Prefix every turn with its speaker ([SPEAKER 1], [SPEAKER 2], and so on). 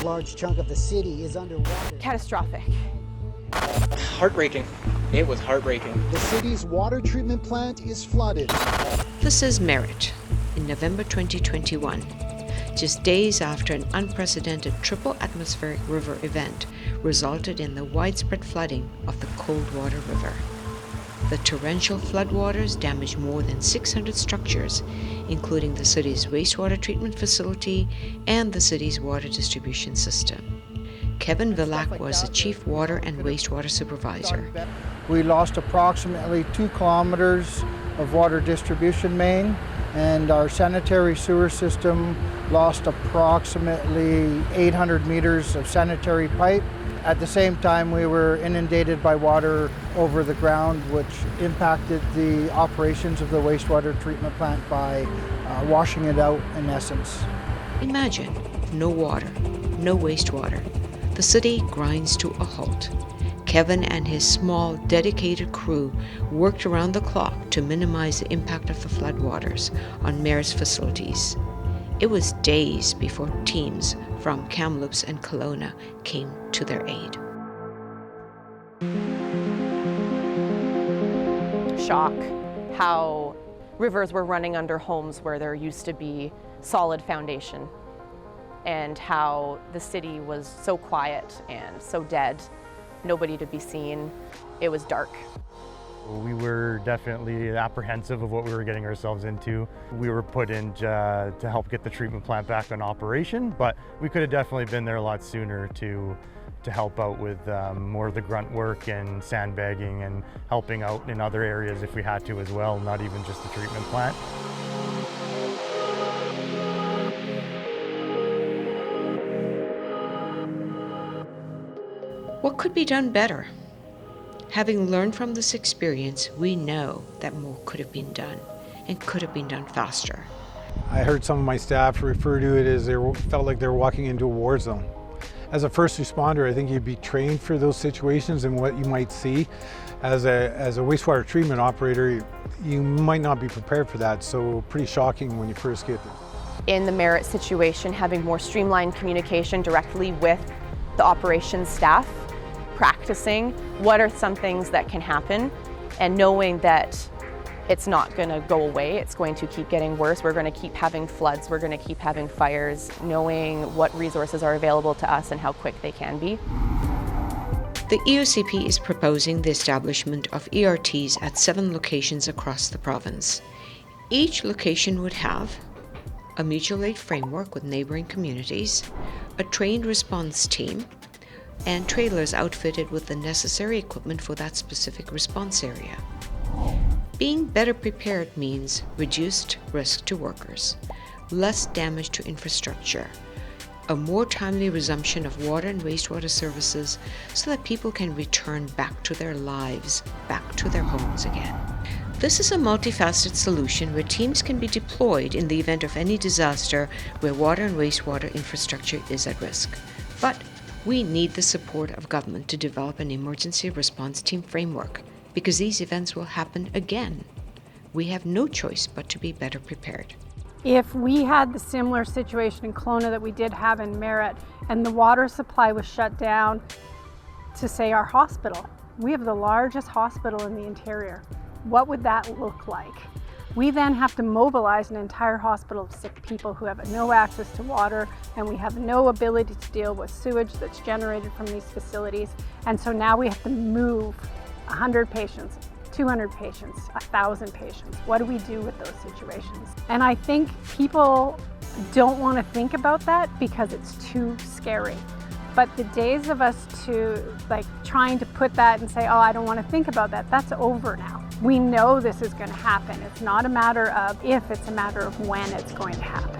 [SPEAKER 1] A large chunk of the city is underwater.
[SPEAKER 2] Catastrophic.
[SPEAKER 3] Heartbreaking. It was heartbreaking.
[SPEAKER 1] The city's water treatment plant is flooded.
[SPEAKER 4] This is Merritt in November 2021, just days after an unprecedented triple atmospheric river event resulted in the widespread flooding of the Coldwater River. The torrential floodwaters damaged more than 600 structures, including the city's wastewater treatment facility and the city's water distribution system. Kevin Villac was the chief water and wastewater supervisor.
[SPEAKER 5] We lost approximately 2 kilometers of water distribution main, and our sanitary sewer system lost approximately 800 meters of sanitary pipe. At the same time, we were inundated by water over the ground, which impacted the operations of the wastewater treatment plant by washing it out in essence.
[SPEAKER 4] Imagine no water, no wastewater. The city grinds to a halt. Kevin and his small, dedicated crew worked around the clock to minimize the impact of the floodwaters on Merritt's facilities. It was days before teams from Kamloops and Kelowna came to their aid.
[SPEAKER 2] Shock how rivers were running under homes where there used to be solid foundation, and how the city was so quiet and so dead, nobody to be seen. It was dark.
[SPEAKER 6] We were definitely apprehensive of what we were getting ourselves into. We were put in to help get the treatment plant back in operation, but we could have definitely been there a lot sooner to help out with more of the grunt work and sandbagging and helping out in other areas if we had to as well, not even just the treatment plant.
[SPEAKER 4] What could be done better? Having learned from this experience, we know that more could have been done and could have been done faster.
[SPEAKER 7] I heard some of my staff refer to it as they felt like they were walking into a war zone. As a first responder, I think you'd be trained for those situations and what you might see. As a wastewater treatment operator, you might not be prepared for that, so pretty shocking when you first get there.
[SPEAKER 2] In the Merritt situation, having more streamlined communication directly with the operations staff, practicing what are some things that can happen, and knowing that it's not going to go away, it's going to keep getting worse. We're going to keep having floods, we're going to keep having fires, knowing what resources are available to us and how quick they can be.
[SPEAKER 4] The EOCP is proposing the establishment of ERTs at 7 locations across the province. Each location would have a mutual aid framework with neighboring communities, a trained response team, and trailers outfitted with the necessary equipment for that specific response area. Being better prepared means reduced risk to workers, less damage to infrastructure, a more timely resumption of water and wastewater services so that people can return back to their lives, back to their homes again. This is a multifaceted solution where teams can be deployed in the event of any disaster where water and wastewater infrastructure is at risk. But we need the support of government to develop an emergency response team framework, because these events will happen again. We have no choice but to be better prepared.
[SPEAKER 8] If we had the similar situation in Kelowna that we did have in Merritt, and the water supply was shut down to, say, our hospital, we have the largest hospital in the interior. What would that look like? We then have to mobilize an entire hospital of sick people who have no access to water, and we have no ability to deal with sewage that's generated from these facilities. And so now we have to move 100 patients, 200 patients, 1,000 patients. What do we do with those situations? And I think people don't want to think about that because it's too scary. But the days of us trying to put that and say, oh, I don't want to think about that, that's over now. We know this is going to happen. It's not a matter of if, it's a matter of when it's going to happen.